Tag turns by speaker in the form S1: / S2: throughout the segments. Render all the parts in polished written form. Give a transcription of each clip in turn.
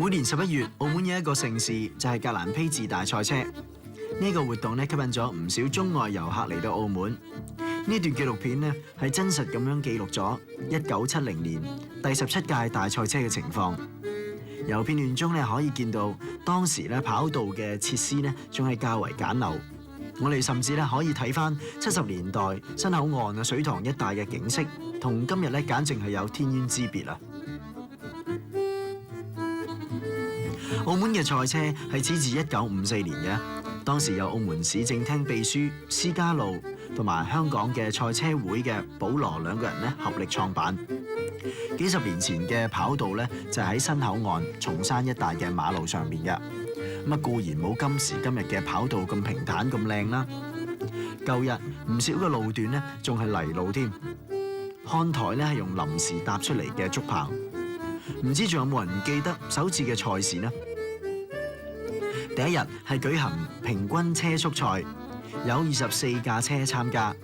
S1: 每年11月，澳門有一個盛事就係格蘭披治大賽車。呢個活動咧吸引咗唔少中外遊客嚟到澳門。呢段紀錄片咧係真實咁樣記錄咗1970年第17屆大賽車嘅情況。由片段中咧可以見到當時咧跑道嘅設施咧仲係較為簡陋。我哋甚至咧可以睇返70年代新口岸嘅水塘一帶嘅景色，同今日咧簡直係有天淵之別啊！澳門嘅賽車係始自1954年嘅，當時由澳門市政廳秘書施家路同埋香港嘅賽車會嘅保羅兩個人咧合力創辦。幾十年前嘅跑道咧就喺新口岸松山一帶嘅馬路上面嘅，咁固然冇今時今日嘅跑道咁平坦咁靚啦。舊日唔少嘅路段咧仲係泥路添，看台咧係用臨時搭出嚟嘅竹棚。唔知仲有冇人記得首次嘅賽事呢？第一日係舉行平均車速賽，有24架車參加。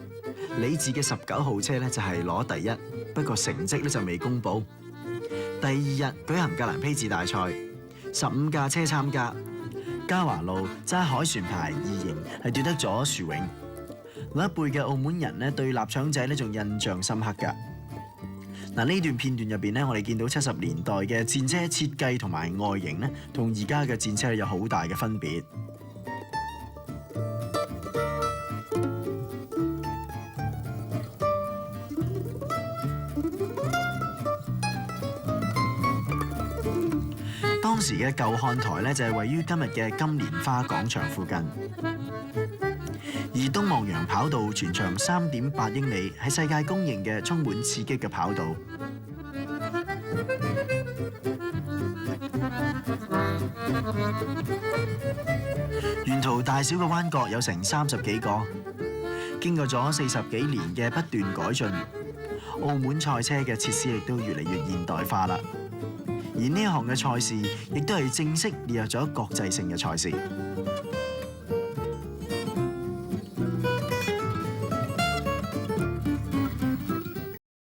S1: 理智嘅19號車咧就係攞第一，不過成績咧就未公佈。第二日舉行格蘭披治大賽，15架車參加。嘉華路揸海船牌2型係奪得咗殊榮。老一輩嘅澳門人咧對臘腸仔咧仲印象深刻㗎。嗱，呢段片段入邊咧，我哋見到70年代嘅戰車設計同埋外形咧，同而家嘅戰車有好大嘅分別。當時嘅舊看台咧就係位於今日嘅金蓮花廣場附近，而東望洋跑道全長3.8英里，係世界公認嘅充滿刺激嘅跑道。沿途大小嘅彎角有成30幾個，經過咗40幾年嘅不斷改進，澳門賽車嘅設施亦都越嚟越現代化啦。而呢一項嘅賽事亦都係正式列入咗國際性嘅賽事。